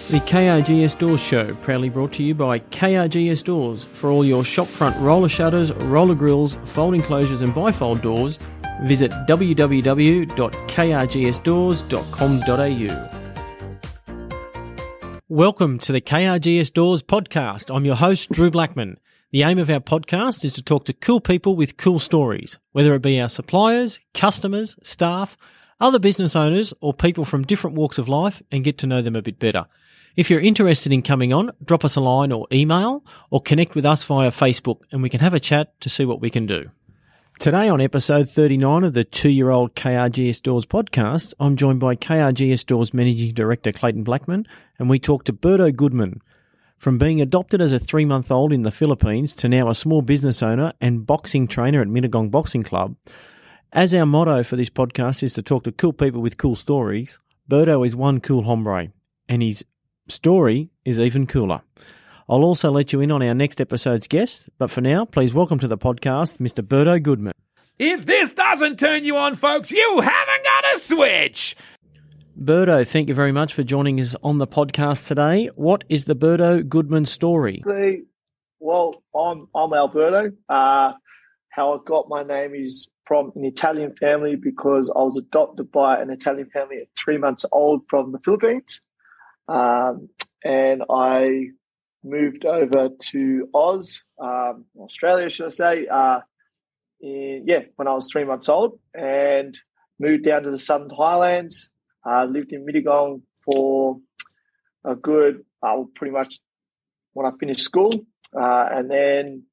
The KRGS Doors Show, proudly brought to you by KRGS Doors. For all your shopfront roller shutters, roller grills, folding closures and bifold doors, visit www.krgsdoors.com.au. Welcome to the KRGS Doors podcast. I'm your host, Drew Blackman. The aim of our podcast is to talk to cool people with cool stories, whether it be our suppliers, customers, staff, other business owners, or people from different walks of life, and get to know them a bit better. If you're interested in coming on, drop us a line or email, or connect with us via Facebook, and we can have a chat to see what we can do. Today on episode 39 of the 2-year-old KRGS Doors podcast, I'm joined by KRGS Doors Managing Director Clayton Blackman, and we talk to Berto Goodman. From being adopted as a 3-month-old in the Philippines to now a small business owner and boxing trainer at Mittagong Boxing Club, as our motto for this podcast is to talk to cool people with cool stories, Berto is one cool hombre, and his story is even cooler. I'll also let you in on our next episode's guest, but for now, please welcome to the podcast, Mr. Berto Goodman. If this doesn't turn you on, folks, you haven't got a switch! Berto, thank you very much for joining us on the podcast today. What is the Berto Goodman story? Well, I'm Alberto. How I got my name is from an Italian family because I was adopted by an Italian family at 3 months old from the Philippines. And I moved over to Australia, should I say, when I was 3 months old, and moved down to the Southern Highlands. Lived in Mittagong for a good, pretty much when I finished school. And then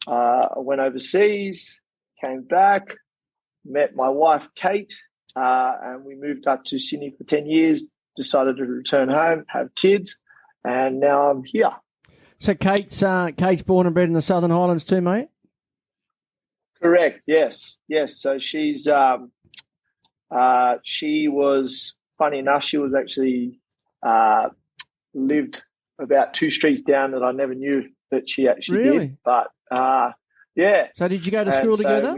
I went overseas, came back, met my wife, Kate, and we moved up to Sydney for 10 years, decided to return home, have kids, and now I'm here. So Kate's born and bred in the Southern Highlands too, mate? Correct, yes. So she's she was, funny enough, she was actually lived about 2 streets down that I never knew that she actually did. But, yeah. So did you go to school together?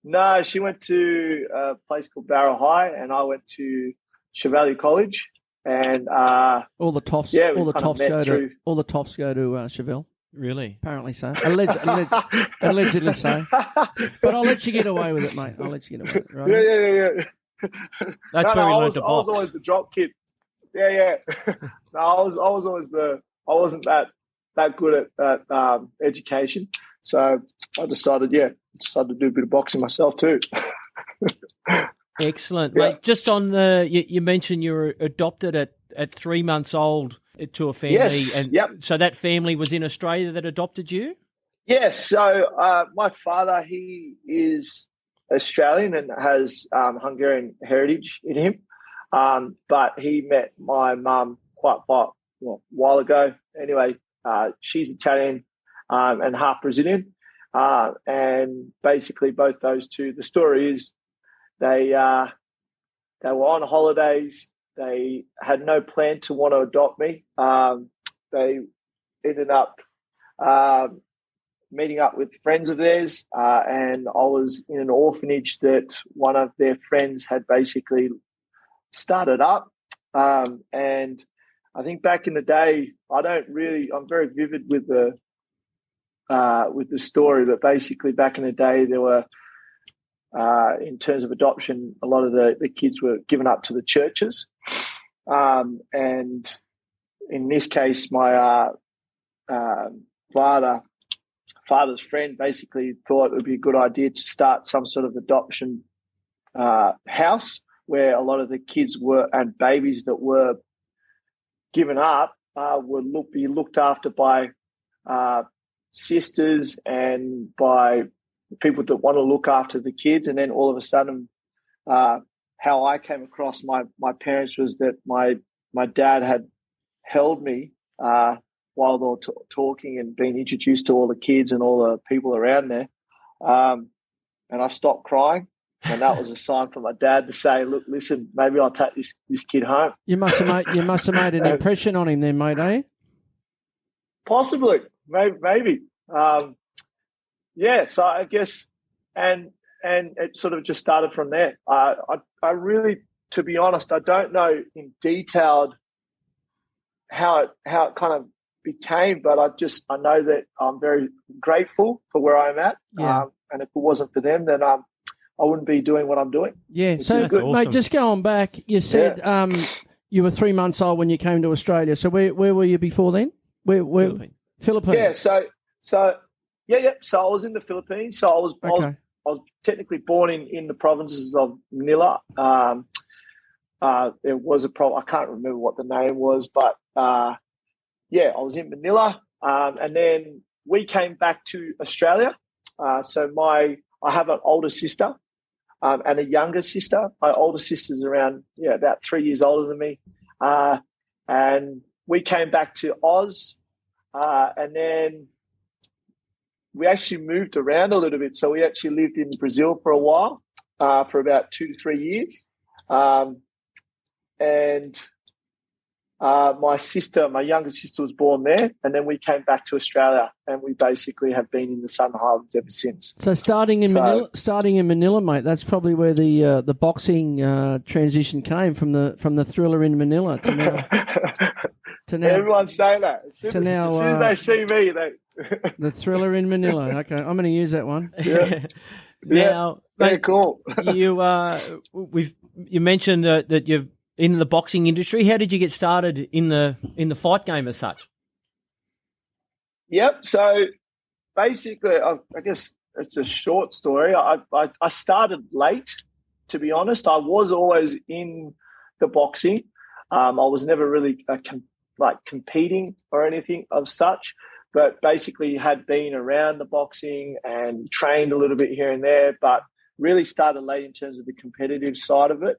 No, she went to a place called Barrow High, and I went to Chevalier College. And all the toffs go to Chevelle. Really? Apparently so. Allegedly so. But I'll let you get away with it, mate. I'll let you get away with it. Right? Yeah. That's where we learned to box. I was always the drop kid. Yeah. No, I wasn't that good at education. So I decided to do a bit of boxing myself too. Excellent, mate. Just on you mentioned you were adopted at 3 months old to a family. Yes. So that family was in Australia that adopted you? Yes. So my father, he is Australian and has Hungarian heritage in him. But he met my mum quite a while ago. Anyway, she's Italian and half Brazilian. And basically both those two, the story is they were on holidays. They had no plan to want to adopt me. They ended up meeting up with friends of theirs, and I was in an orphanage that one of their friends had basically started up. And I think back in the day, I'm very vivid with the story, but basically back in the day, there were, in terms of adoption, a lot of the kids were given up to the churches. And in this case, my father's friend basically thought it would be a good idea to start some sort of adoption house where a lot of the kids and babies that were given up would be looked after by sisters and by people that want to look after the kids. And then all of a sudden, how I came across my parents was that my dad had held me while they were talking and being introduced to all the kids and all the people around there. And I stopped crying. And that was a sign for my dad to say, look, listen, maybe I'll take this kid home. You must have made an impression on him then, mate, eh? Possibly. Maybe. So I guess, and it sort of just started from there. I really, to be honest, I don't know in detailed how it kind of became, but I know that I'm very grateful for where I'm at. Yeah. And if it wasn't for them, then I wouldn't be doing what I'm doing. Yeah. So, That's awesome. mate, just going back, you said you were 3 months old when you came to Australia. So where were you before then? Where Philippines. Yeah. So I was in the Philippines. So I was technically born in the provinces of Manila. There was a problem. I can't remember what the name was, but I was in Manila, and then we came back to Australia. So I have an older sister and a younger sister. My older sister's around about 3 years older than me, and we came back to Oz, and then we actually moved around a little bit. So we actually lived in Brazil for a while, for about 2 to 3 years. And my younger sister was born there, and then we came back to Australia, and we basically have been in the Southern Highlands ever since. So starting in Manila, mate, that's probably where the boxing transition came from the Thriller in Manila to now. Everyone's saying that. As soon as they see me, the Thriller in Manila. Okay, I'm going to use that one. Yeah. Now, very mate, cool. you mentioned that you've in the boxing industry. How did you get started in the fight game as such? Yep. So basically, I guess it's a short story. I started late, to be honest. I was always in the boxing. I was never really competing or anything of such, but basically had been around the boxing and trained a little bit here and there, but really started late in terms of the competitive side of it.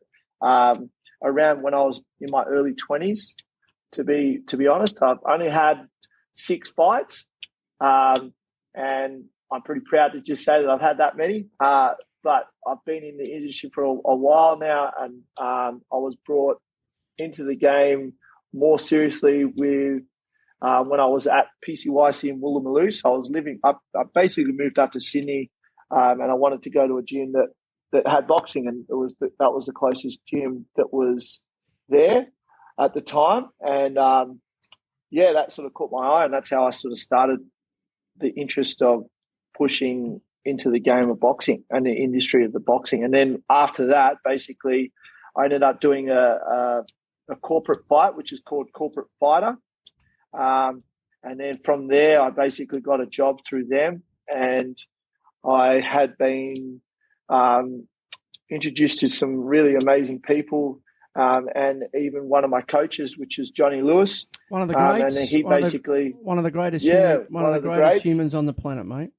Around when I was in my early 20s, to be honest. I've only had 6 fights, and I'm pretty proud to just say that I've had that many. But I've been in the industry for a while now, and I was brought into the game more seriously with when I was at PCYC in Woolloomooloo. So I was I basically moved up to Sydney, and I wanted to go to a gym that had boxing, and that was the closest gym that was there at the time. And that sort of caught my eye, and that's how I sort of started the interest of pushing into the game of boxing and the industry of the boxing. And then after that, basically, I ended up doing a corporate fight, which is called Corporate Fighter. And then from there, I basically got a job through them, and I had been introduced to some really amazing people, and even one of my coaches, which is Johnny Lewis. One of the greats. And he one of the greatest humans on the planet, mate.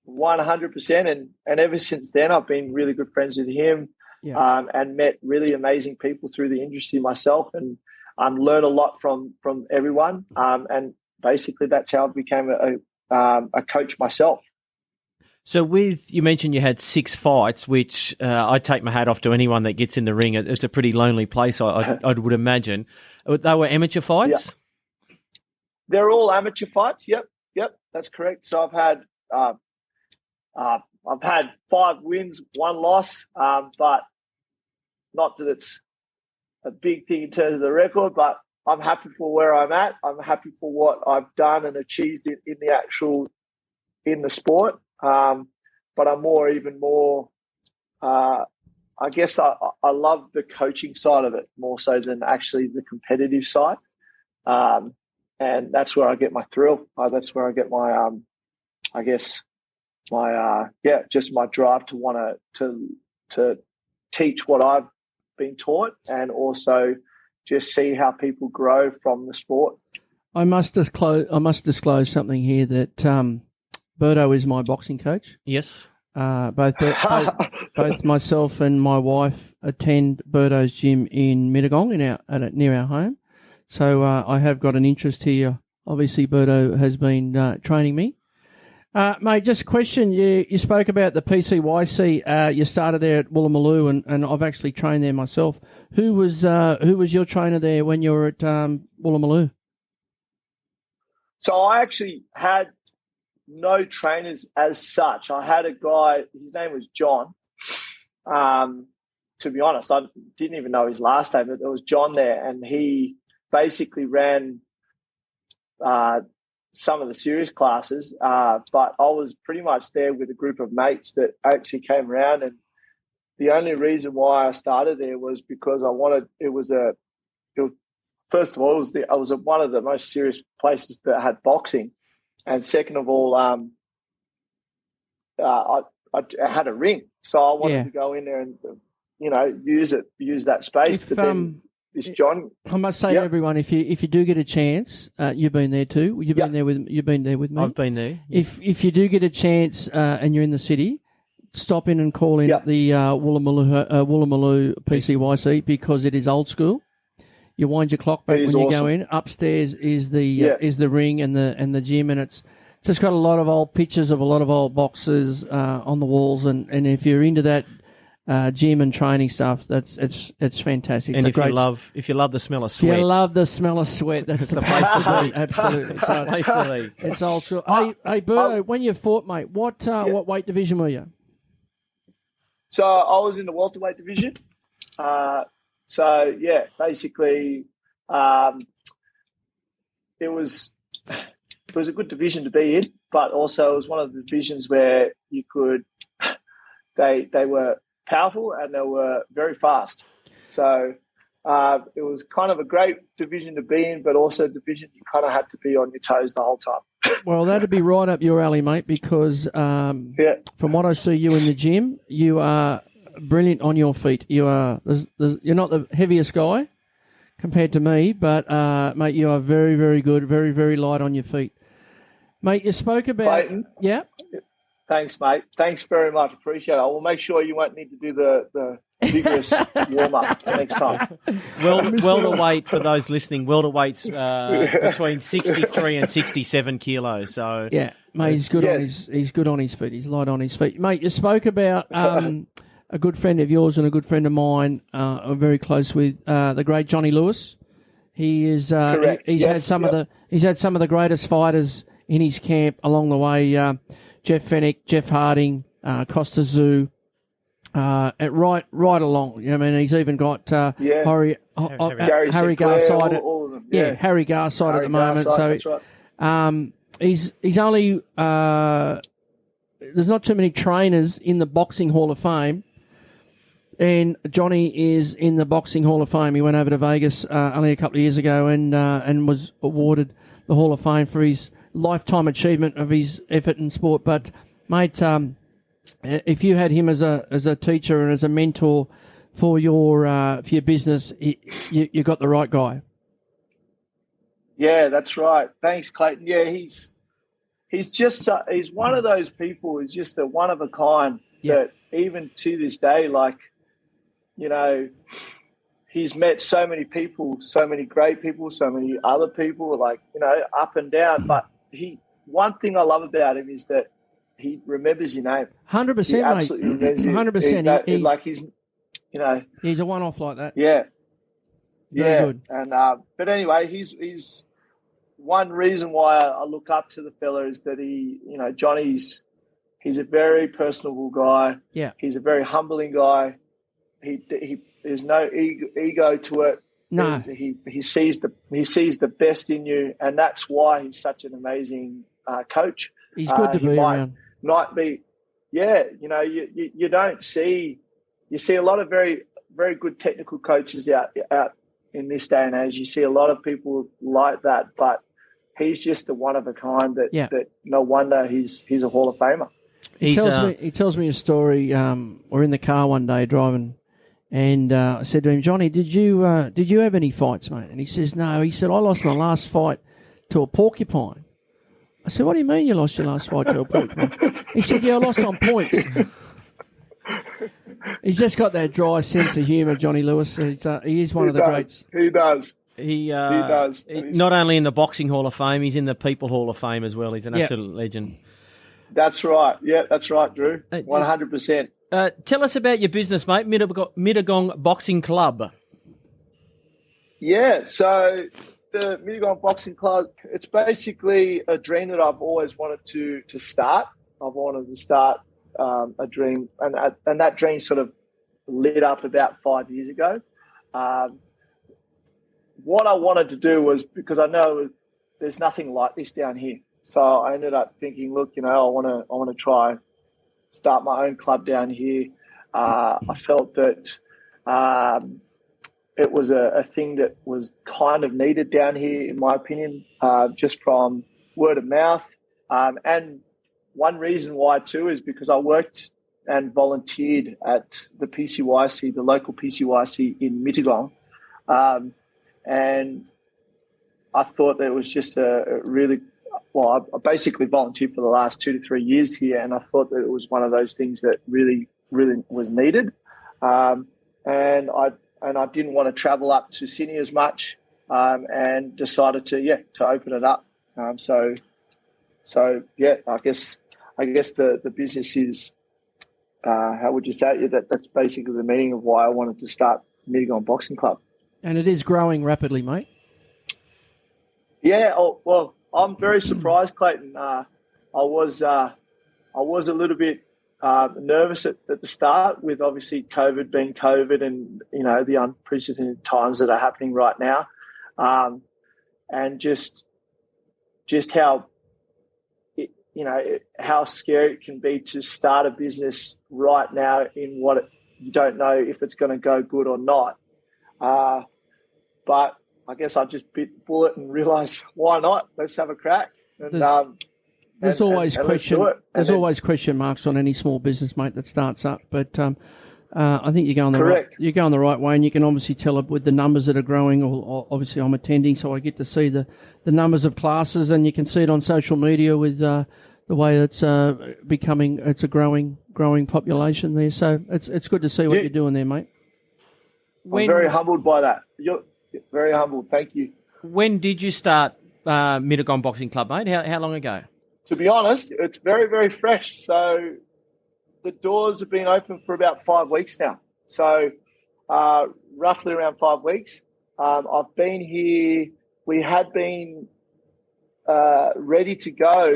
100%. And ever since then, I've been really good friends with him, and met really amazing people through the industry myself, and learned a lot from everyone. And basically, that's how I became a coach myself. So you mentioned you had 6 fights, which I take my hat off to anyone that gets in the ring. It's a pretty lonely place, I would imagine. They were amateur fights? Yeah. They're all amateur fights. Yep, that's correct. So I've had 5 wins, 1 loss, but not that it's a big thing in terms of the record, but I'm happy for where I'm at. I'm happy for what I've done and achieved in the sport. But I'm even more, I guess I love the coaching side of it more so than actually the competitive side. And that's where I get my thrill. That's where I get my, just my drive to want to teach what I've been taught, and also just see how people grow from the sport. I must disclose something here that Berto is my boxing coach. Yes. Both myself and my wife attend Berto's gym in Mittagong near our home. So I have got an interest here. Obviously, Berto has been training me. Mate, just a question. You spoke about the PCYC. You started there at Woolloomooloo, and I've actually trained there myself. Who was your trainer there when you were at Woolloomooloo? So I actually had no trainers as such. I had a guy, his name was John. To be honest, I didn't even know his last name, but there was John there, and he basically ran some of the serious classes, but I was pretty much there with a group of mates that actually came around. And the only reason why I started there was because I wanted. First of all, I was at one of the most serious places that had boxing, and second of all, I had a ring, so I wanted to go in there and use that space. But then this John, I must say to everyone, if you do get a chance, you've been there too. You've been there with me. I've been there. If you do get a chance and you're in the city, stop in and call in at the Woolloomooloo PCYC, because it is old school. You wind your clock back when you go in. Upstairs is the ring and the gym, and it's just got a lot of old pictures of a lot of old boxers on the walls. And if you're into that gym and training stuff, it's fantastic. And if you love the smell of sweat, you love the smell of sweat. That's the place to be. Absolutely, so it's old school. Hey, Berto, when you fought, mate, what weight division were you? So I was in the welterweight division. Basically, it was a good division to be in, but also it was one of the divisions where you could. They were powerful and they were very fast. So it was kind of a great division to be in, but also a division you kind of had to be on your toes the whole time. Well, that'd be right up your alley, mate, because from what I see you in the gym, you are brilliant on your feet. You are you're not the heaviest guy compared to me, but mate, you are very, very good, very, very light on your feet. Mate, you spoke about Clayton. Yeah. Thanks, mate. Thanks very much. Appreciate it. I will make sure you won't need to do the vigorous warm-up next time. Welterweight, for those listening, welterweight's between 63 and 67 kilos. So yeah, mate, he's good on his feet. He's light on his feet. Mate, you spoke about a good friend of yours and a good friend of mine. I'm very close with the great Johnny Lewis. He is correct. He's had some of the greatest fighters in his camp along the way. Jeff Fennick, Jeff Harding, Costa Zoo, right along. I mean, he's even got Harry Garside. All of them. Harry Garside at the moment. Garside, so right. He's only there's not too many trainers in the Boxing Hall of Fame, and Johnny is in the Boxing Hall of Fame. He went over to Vegas only a couple of years ago and was awarded the Hall of Fame for his lifetime achievement of his effort in sport. But mate, if you had him as a teacher and as a mentor for your business, you got the right guy. Yeah, that's right. Thanks, Clayton. Yeah, he's just he's one of those people. He's just a one of a kind that even to this day, he's met so many people, so many great people, so many other people, up and down. But one thing I love about him is that he remembers your name. 100%, mate. Absolutely remembers you. 100%. He's a one-off like that. Yeah. Very good. And but anyway, he's one reason why I look up to the fella is that Johnny's a very personable guy. Yeah. He's a very humbling guy. He there's no ego to it. No. He sees the best in you, and that's why he's such an amazing coach. He's good to be around. Might be, you don't see a lot of very, very good technical coaches out in this day and age. You see a lot of people like that, but he's just a one of a kind that no wonder he's a Hall of Famer. He tells me a story. We're in the car one day driving, and I said to him, Johnny, did you have any fights, mate? And he says, no. He said, I lost my last fight to a porcupine. I said, what do you mean you lost your last fight to a porcupine? He said, yeah, I lost on points. He's just got that dry sense of humour, Johnny Lewis. He is one of the greats. He does. He does. Not only in the Boxing Hall of Fame, he's in the People Hall of Fame as well. He's an absolute legend. That's right. Yeah, that's right, Drew. 100%. Tell us about your business, mate, Mittagong Boxing Club. Yeah, so the Mittagong Boxing Club, it's basically a dream that I've always wanted to start. I've wanted to start a dream, and that dream sort of lit up about 5 years ago. what I wanted to do was, because I know there's nothing like this down here. So I ended up thinking, look, I want to try start my own club down here. I felt that it was a thing that was kind of needed down here, in my opinion, just from word of mouth. And one reason why too is because I worked and volunteered at the PCYC, the local PCYC in Mittagong. And I thought that it was just a really, I basically volunteered for the last 2 to 3 years here, and I thought that it was one of those things that really, really was needed. And I didn't want to travel up to Sydney as much, and decided to open it up. So I guess the business is, how would you say it? That's basically the meaning of why I wanted to start Mittagong Boxing Club. And it is growing rapidly, mate. Yeah. Oh, well, I'm very surprised, Clayton. I was a little bit nervous at the start, with obviously COVID being COVID, and the unprecedented times that are happening right now, and just how how scary it can be to start a business right now in what you don't know if it's going to go good or not. But I guess I just bit the bullet and realised, why not? Let's have a crack. And, there's always always question marks on any small business, mate, that starts up. But I think you're going the right way, and you can obviously tell it with the numbers that are growing. Or obviously, I'm attending, so I get to see the numbers of classes, and you can see it on social media with the way it's becoming. It's a growing population there. So it's good to see what you're doing there, mate. I'm very humbled by that. You're very humbled. Thank you. When did you start Mittagong Boxing Club, mate? How long ago? To be honest, it's very, very fresh. So the doors have been open for about 5 weeks now. So roughly around 5 weeks. I've been here. We had been ready to go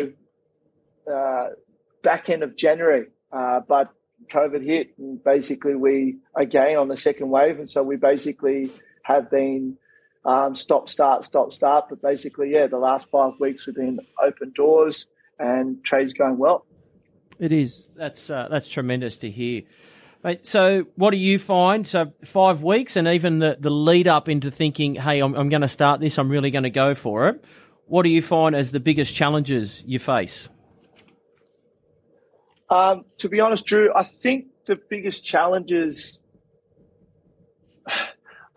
back end of January, but COVID hit, and basically we again on the second wave, and so we basically have been stop start. But basically, the last 5 weeks we've been open doors, and trade's going well. It is. That's tremendous to hear. Mate, so what do you find? So 5 weeks, and even the lead up into thinking, hey, I'm going to start this, I'm really going to go for it. What do you find as the biggest challenges you face? To be honest, Drew, I think the biggest challenges,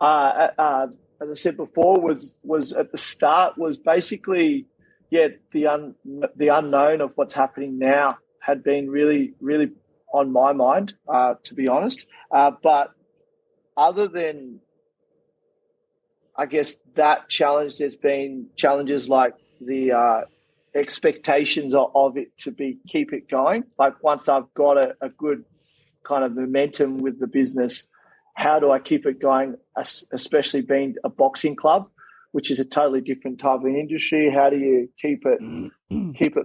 as I said before, was at the start was basically, the unknown of what's happening now had been really, really on my mind, to be honest. But other than, I guess, that challenge, there's been challenges like the expectations of it to keep it going. Like once I've got a good kind of momentum with the business, how do I keep it going, especially being a boxing club, which is a totally different type of industry? How do you keep it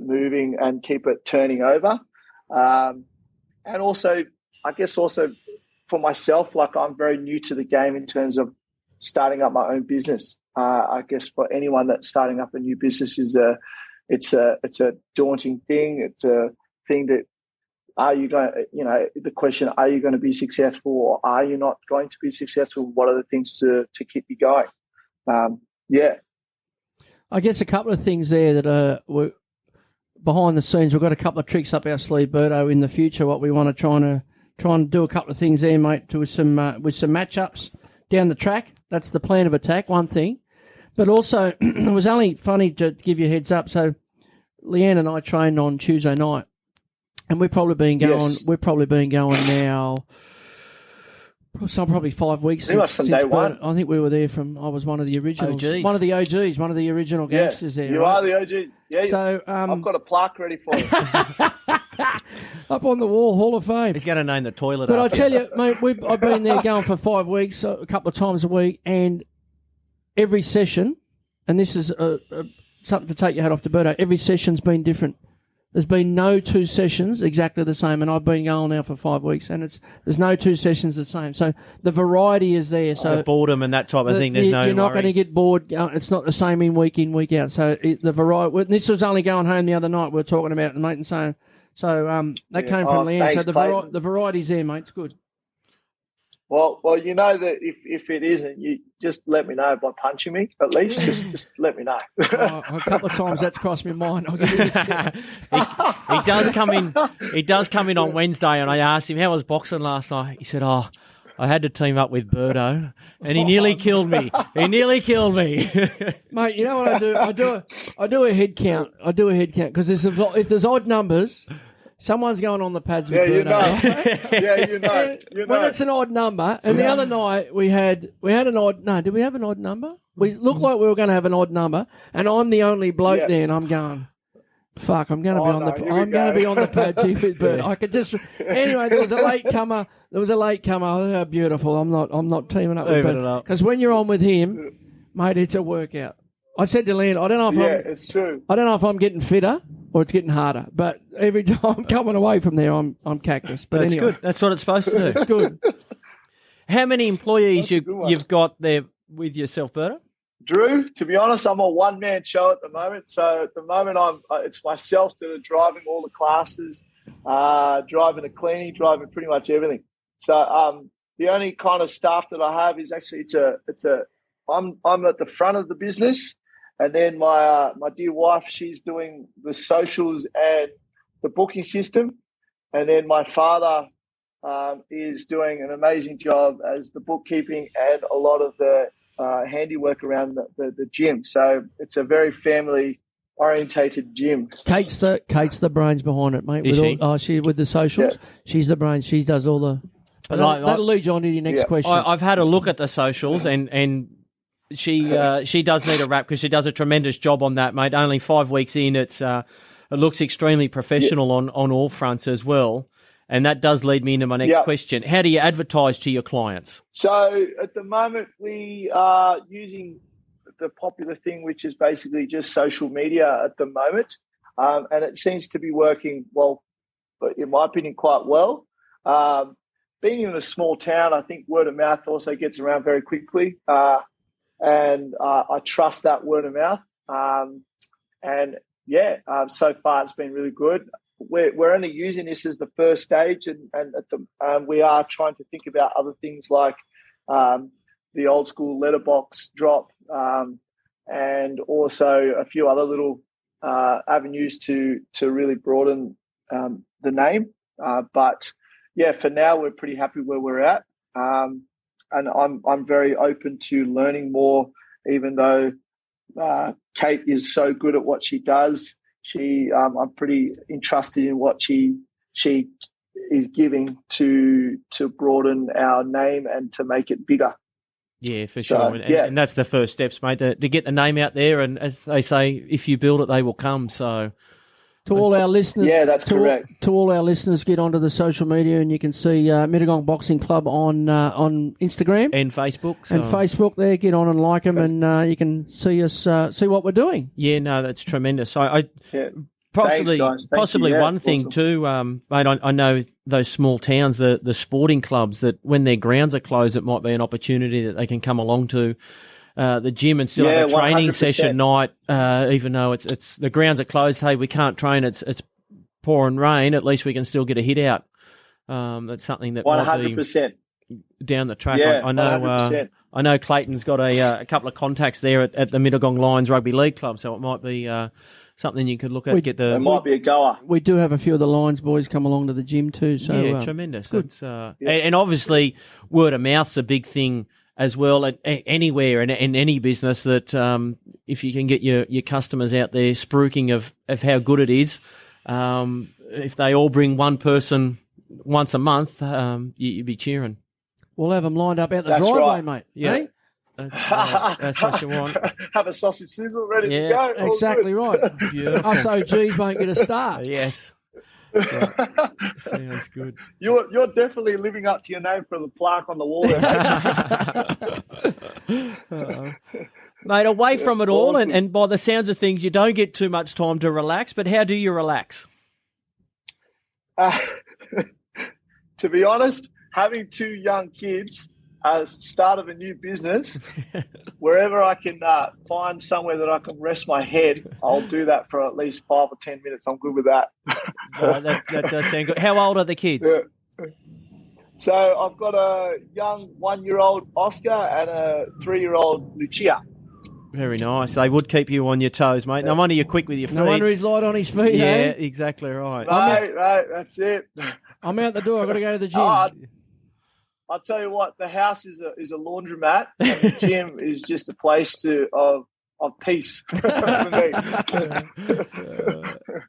moving and keep it turning over? And also, I guess also for myself, like I'm very new to the game in terms of starting up my own business. I guess for anyone that's starting up a new business it's a daunting thing. It's a thing that, are you going, the question, are you going to be successful or are you not going to be successful? What are the things to keep you going? I guess a couple of things there that were behind the scenes. We've got a couple of tricks up our sleeve, Berto, in the future. What we want to try and do a couple of things there, mate, with some matchups down the track. That's the plan of attack, one thing. But also, it was only funny to give you a heads up. So, Leanne and I trained on Tuesday night, and we've probably been going. Yes. We've probably been going now. Probably 5 weeks since day one. I think we were there from. I was one of the originals. OGs. One of the OGs. One of the original gangsters there. You right? are the OG. Yeah. So I've got a plaque ready for you. Up on the wall, Hall of Fame. He's going to name the toilet. But I after. tell you, mate, I've been there going for 5 weeks, a couple of times a week, and every session, and this is something to take your hat off to Berto, every session's been different. There's been no 2 sessions exactly the same, and I've been going now for 5 weeks, and there's no 2 sessions the same. So the variety is there. So the boredom and that type of thing. There's you're not going to get bored. It's not the same in, week out. So the variety. This was only going home the other night. We were talking about it, mate, and saying. So that came from Leanne. So the variety's there, mate. It's good. Well, you know that if it isn't, you just let me know by punching me. At least, just let me know. A couple of times that's crossed my mind. I'll give you he does come in. He does come in on Wednesday, and I asked him how was boxing last night. He said, "Oh, I had to team up with Berto, and he nearly killed me. He nearly killed me." Mate, you know what I do? I do a head count. Because if there's odd numbers. Someone's going on the pads with Berto. You know. You know. When it's an odd number, and the other night we had an odd. No, did we have an odd number? We looked like we were going to have an odd number, and I'm the only bloke there, and I'm going. Fuck! I'm going to be on the pads here with Berto. I could just. Anyway, there was a late comer. Oh, how beautiful! I'm not teaming up with Berto because when you're on with him, mate, it's a workout. I said to Leon, I don't know if it's true. I don't know if I'm getting fitter or it's getting harder, but every time I'm coming away from there, I'm cactus. But that's anyway. good. That's what it's supposed to do. It's good. How many employees you've got there with yourself, Berto? Drew, to be honest, I'm a one-man show at the moment. So at the moment, it's myself that are driving all the classes, driving the cleaning, driving pretty much everything. So the only kind of staff that I have is actually I'm at the front of the business. And then my dear wife, she's doing the socials and the booking system. And then my father is doing an amazing job as the bookkeeping and a lot of the handiwork around the gym. So it's a very family-orientated gym. Kate's the brains behind it, mate. With the socials. Yeah. She's the brains. She does all the... But that'll lead you on to your next question. I've had a look at the socials and she does need a wrap because she does a tremendous job on that, mate. Only 5 weeks in, it looks extremely professional on all fronts as well. And that does lead me into my next question. How do you advertise to your clients? So at the moment, we are using the popular thing, which is basically just social media at the moment. And it seems to be working well, but in my opinion, quite well. Being in a small town, I think word of mouth also gets around very quickly. And I trust that word of mouth. So far it's been really good. We're only using this as the first stage, and we are trying to think about other things like the old school letterbox drop, and also a few other little avenues to really broaden the name. But for now we're pretty happy where we're at. And I'm very open to learning more, even though Kate is so good at what she does. I'm pretty interested in what she is giving to broaden our name and to make it bigger. Yeah, for sure. And that's the first steps, mate, to get the name out there. And as they say, if you build it, they will come. So. To all our listeners, that's correct. To all our listeners, get onto the social media and you can see Mittagong Boxing Club on Instagram and Facebook. And Facebook, there, get on and like them, and you can see us see what we're doing. Yeah, no, that's tremendous. Possibly one awesome thing too, mate. I know those small towns, the sporting clubs, that when their grounds are closed, it might be an opportunity that they can come along to. The gym and still have a training 100%. Session night, even though it's the grounds are closed. Hey, we can't train. It's pouring rain. At least we can still get a hit out. That's something that 100% down the track. Yeah, I know Clayton's got a couple of contacts there at the Mittagong Lions Rugby League Club, so it might be something you could look at. It might be a goer. We do have a few of the Lions boys come along to the gym too. So tremendous. It's, and obviously word of mouth's a big thing as well anywhere in any business, that if you can get your customers out there spruiking of how good it is, if they all bring one person once a month, you'd be cheering. We'll have them lined up out the driveway, right. Mate. Yeah. Hey? That's what you want. Have a sausage sizzle ready to go. Exactly right. Us OGs won't get a start. Yes. Right. Sounds good. You're definitely living up to your name for the plaque on the wall there. Mate, away from it all, and by the sounds of things, you don't get too much time to relax, but how do you relax? To be honest, having 2 young kids as start of a new business, wherever I can find somewhere that I can rest my head, I'll do that for at least 5 or 10 minutes. I'm good with that. That does sound good. How old are the kids? Yeah. So I've got a young 1-year-old Oscar and a 3-year-old Lucia. Very nice. They would keep you on your toes, mate. No wonder you're quick with your feet. No wonder he's light on his feet, Yeah, eh? exactly right. Right, that's it. I'm out the door. I've got to go to the gym. I'll tell you what, the house is a laundromat, and the gym is just a place of peace for me.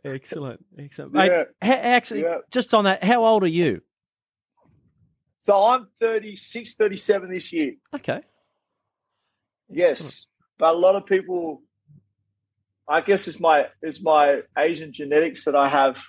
Excellent. Mate, actually, just on that, how old are you? So I'm 36, 37 this year. Okay. Yes. Excellent. But a lot of people, I guess it's my Asian genetics that I have,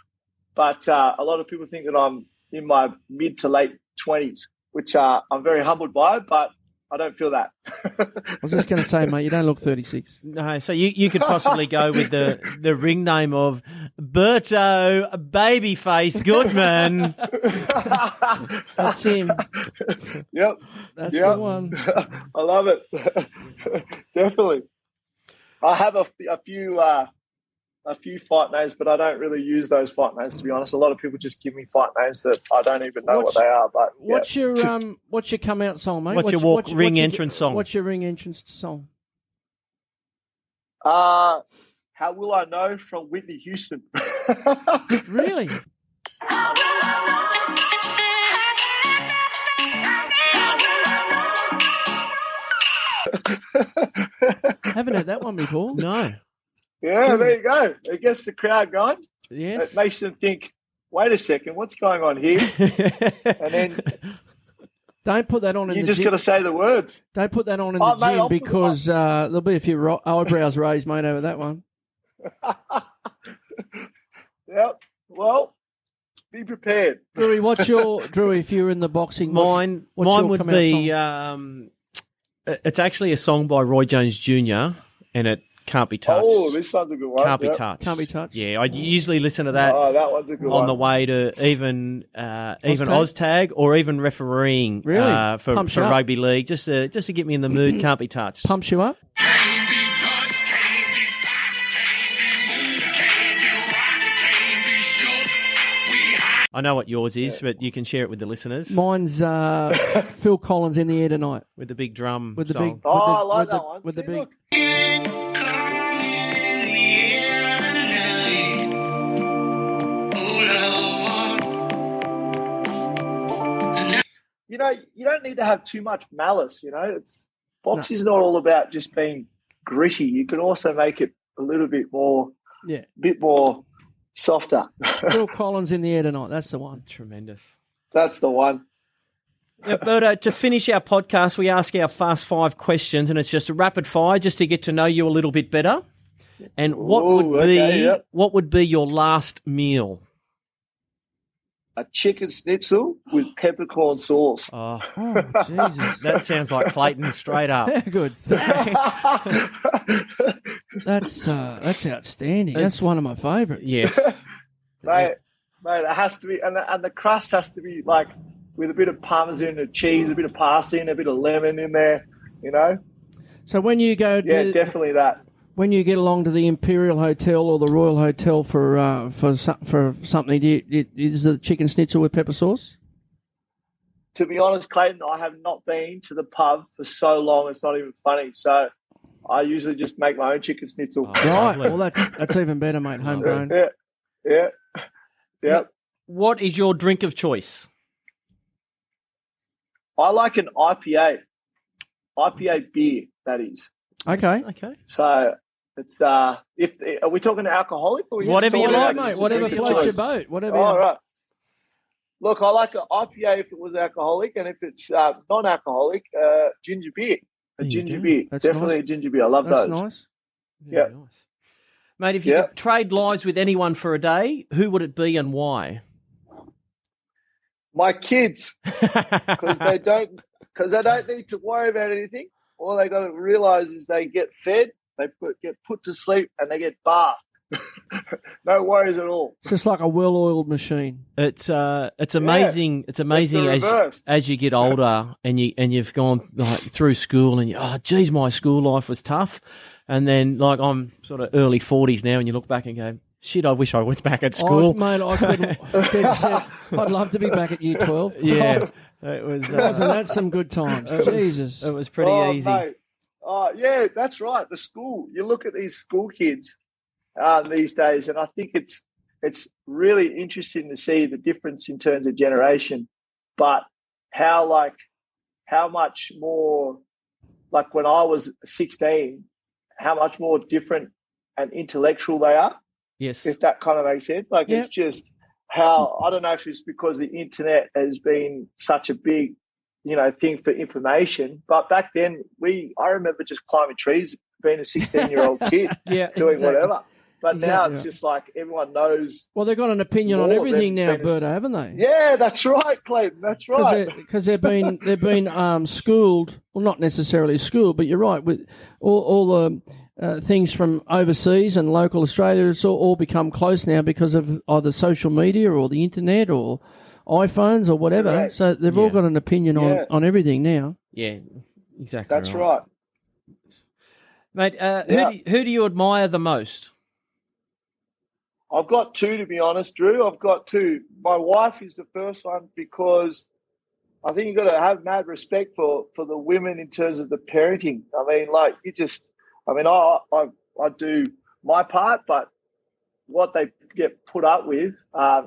but a lot of people think that I'm in my mid to late 20s, which I'm very humbled by, but I don't feel that. I was just going to say, mate, you don't look 36. No, so you could possibly go with the ring name of Berto Babyface Goodman. That's him. Yep. That's the one. I love it. Definitely. I have a few fight names, but I don't really use those fight names, to be honest. A lot of people just give me fight names that I don't even know what they are. But what's your come out song, mate? What's your ring entrance song? What's your ring entrance song? How Will I Know from Whitney Houston. Really? Haven't heard that one before. No. Yeah, there you go. It gets the crowd going. Yes. It makes them think, wait a second, what's going on here? And then don't put that on in the gym. You just got to say the words. Don't put that on in the gym because there'll be a few eyebrows raised, mate, over that one. Yep. Well, be prepared. Drewy, if you're in the boxing, mine would be it's actually a song by Roy Jones Jr. and it Can't Be Touched. Oh, this one's a good one. Can't Be Touched. Can't Be Touched. Yeah, I usually listen to that. Oh, that one's a good one. On the way to even Oztag or even refereeing for rugby league, just to get me in the mood. Can't Be Touched. Pumps you up. I know what yours is, but you can share it with the listeners. Mine's Phil Collins, In the Air Tonight. With the big drum with the song. Big, I like that one. With the big... You know, you don't need to have too much malice, you know. Boxing's not all about just being gritty. You can also make it a little bit more softer. Phil Collins, In the Air Tonight. That's the one. Tremendous. That's the one. Yeah, Berto, to finish our podcast, we ask our fast 5 questions, and it's just a rapid fire just to get to know you a little bit better. And what would be your last meal? A chicken schnitzel with peppercorn sauce. Oh, Jesus. That sounds like Clayton straight up. Good. That's outstanding. That's one of my favourites. Yes. Mate, it has to be, and the crust has to be like with a bit of parmesan and cheese, a bit of parsley and a bit of lemon in there, you know? So when you go definitely that. When you get along to the Imperial Hotel or the Royal Hotel for something, is the chicken schnitzel with pepper sauce? To be honest, Clayton, I have not been to the pub for so long, it's not even funny. So I usually just make my own chicken schnitzel. Oh, right. Well, that's even better, mate. Homegrown. Yeah. What is your drink of choice? I like an IPA beer, that is. Okay. So it's are we talking alcoholic or whatever you like, mate? Whatever floats your boat. Whatever. All right. Look, I like an IPA if it was alcoholic, and if it's non-alcoholic, ginger beer. A ginger beer, That's definitely nice. a ginger beer. I love those. That's nice. Yeah, nice. Mate, if you could trade lives with anyone for a day, who would it be and why? My kids, because they don't need to worry about anything. All they got to realize is they get fed, they get put to sleep, and they get bathed. No worries at all. It's just like a well-oiled machine. It's amazing. Yeah. It's amazing as you get older and you've gone like through school and geez, my school life was tough. And then like I'm sort of early 40s now, and you look back and go, shit, I wish I was back at school. Mate, I couldn't. I'd love to be back at year 12. Yeah, it was. Wasn't that some good times? Jesus, it was pretty easy. Mate. Yeah, that's right. The school. You look at these school kids these days, and I think it's really interesting to see the difference in terms of generation, but how much more, like when I was 16, how much more different and intellectual they are. Yes. If that kind of makes sense. Like, It's just how, I don't know if it's because the internet has been such a big, thing for information. But back then, I remember just climbing trees, being a 16-year-old kid, doing whatever. But now it's just like everyone knows. Well, they've got an opinion on everything now, Berto, haven't they? Yeah, that's right, Clayton. That's right. Because they've been schooled, well, not necessarily schooled, but you're right, with all the things from overseas and local Australia. It's all become close now because of either social media or the internet or iPhones or whatever. Correct. So they've all got an opinion on everything now. Yeah, exactly. That's right. Mate, who do you admire the most? I've got two, to be honest, Drew. I've got two. My wife is the first one because I think you've got to have mad respect for the women in terms of the parenting. I mean, I do my part, but what they get put up with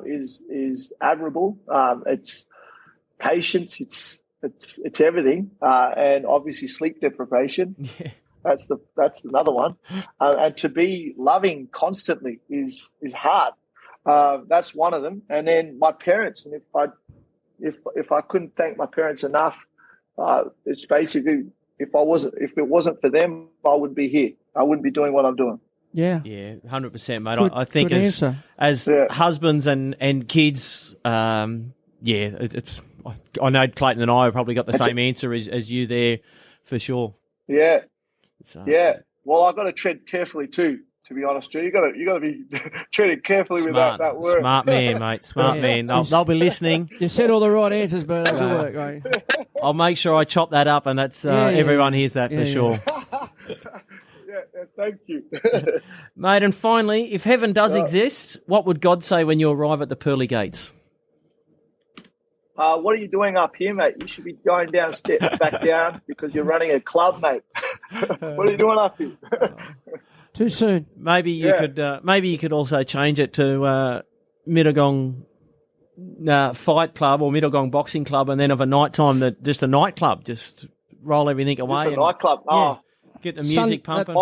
is admirable. It's patience. It's everything, and obviously sleep deprivation. Yeah. That's another one, and to be loving constantly is hard. That's one of them. And then my parents, and if I couldn't thank my parents enough, it's basically if it wasn't for them, I wouldn't be here. I wouldn't be doing what I'm doing. Yeah, 100%, mate. I think as husbands and kids, it's. I know Clayton and I have probably got the same answer as you there, for sure. Yeah. Well, I've got to tread carefully too, to be honest, Drew. You got to be treading carefully with that word. Smart man, mate. Smart man. They'll be listening. You said all the right answers, but good work, right? I'll make sure I chop that up, and that's everyone hears that for sure. Thank you, mate. And finally, if heaven does exist, what would God say when you arrive at the pearly gates? What are you doing up here, mate? You should be going back down because you're running a club, mate. What are you doing up here? Too soon. Maybe you could also change it to Mittagong Fight Club or Mittagong Boxing Club, and then of a night time just a nightclub. Just roll everything away. Just a nightclub. Get the music pumping.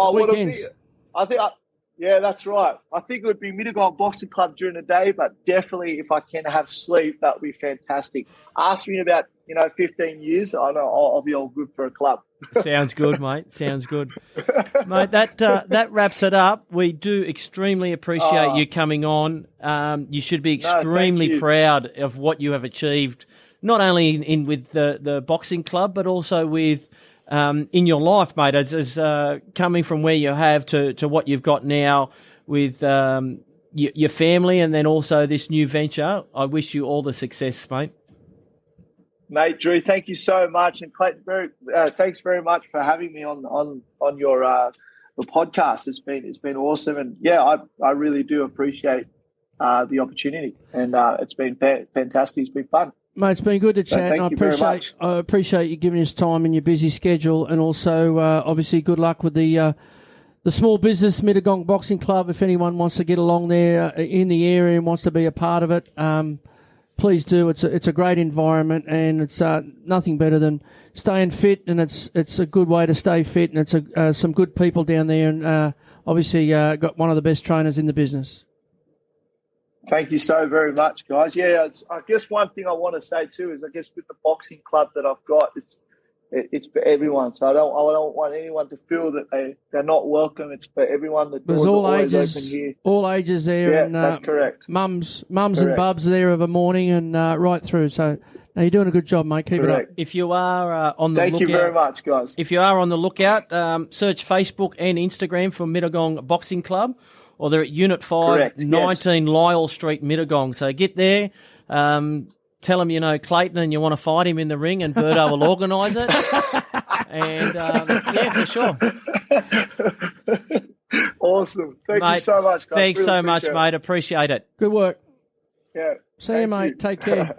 That's right. I think it would be Mittagong Boxing Club during the day, but definitely if I can have sleep, that would be fantastic. Ask me in about 15 years. I know I'll be all good for a club. Sounds good, mate. Sounds good, mate. That wraps it up. We do extremely appreciate you coming on. You should be extremely proud of what you have achieved, not only with the boxing club, but also with. In your life, mate, as coming from where you have to what you've got now with your family and then also this new venture, I wish you all the success, mate. Mate, Drew, thank you so much. And Clayton, thanks very much for having me on your the podcast. It's been awesome. And, I really do appreciate the opportunity. And it's been fantastic. It's been fun. Mate, it's been good to chat, and I appreciate you giving us time in your busy schedule, and also obviously good luck with the small business Mittagong Boxing Club. If anyone wants to get along there in the area and wants to be a part of it, please do. It's a great environment, and it's nothing better than staying fit, and it's a good way to stay fit, and it's some good people down there, and obviously got one of the best trainers in the business. Thank you so very much, guys. Yeah, I guess one thing I want to say too is I guess with the boxing club that I've got, it's for everyone. So I don't want anyone to feel that they're not welcome. It's for everyone. The doors are always open here. All ages there. Yeah, and, that's correct. Mums and bubs there of a morning and right through. So you're doing a good job, mate. Keep it up. If you are on the lookout. Thank you very much, guys. If you are on the lookout, search Facebook and Instagram for Mittagong Boxing Club. or they're at Unit 5, Correct, 19 Lyell Street, Mittagong. So get there. Tell him you know Clayton and you want to fight him in the ring, and Berto will organise it. And, yeah, for sure. Awesome. Thank you so much, guys. Thanks Really so much, appreciate it. mate. Appreciate it. Good work. Yeah. See you, mate. Take care.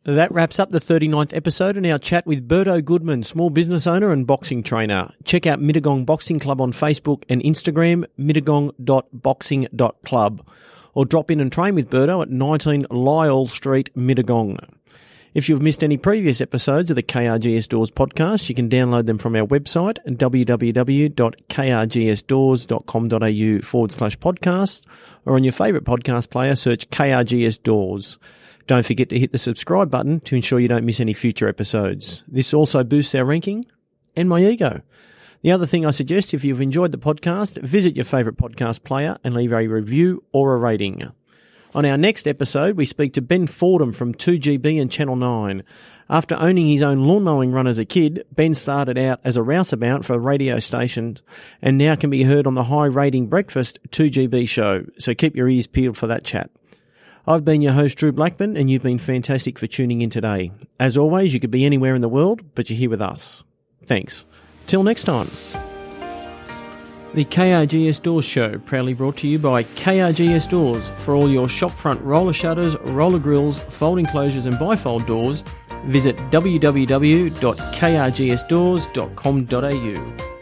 That wraps up the 39th episode in our chat with Berto Goodman, small business owner and boxing trainer. Check out Mittagong Boxing Club on Facebook and Instagram, mittagong.boxing.club, or drop in and train with Berto at 19 Lyell Street, Mittagong. If you've missed any previous episodes of the KRGS Doors podcast, you can download them from our website at www.krgsdoors.com.au/podcast, or on your favourite podcast player, search KRGS Doors. Don't forget to hit the subscribe button to ensure you don't miss any future episodes. This also boosts our ranking and my ego. The other thing I suggest, if you've enjoyed the podcast, visit your favourite podcast player and leave a review or a rating. On our next episode, we speak to Ben Fordham from 2GB and Channel 9. After owning his own lawn mowing run as a kid, Ben started out as a rouseabout for radio stations and now can be heard on the high-rating Breakfast 2GB show, so keep your ears peeled for that chat. I've been your host, Drew Blackman, and you've been fantastic for tuning in today. As always, you could be anywhere in the world, but you're here with us. Thanks. Till next time. The KRGS Doors Show, proudly brought to you by KRGS Doors. For all your shopfront roller shutters, roller grills, folding closures and bifold doors, visit www.krgsdoors.com.au.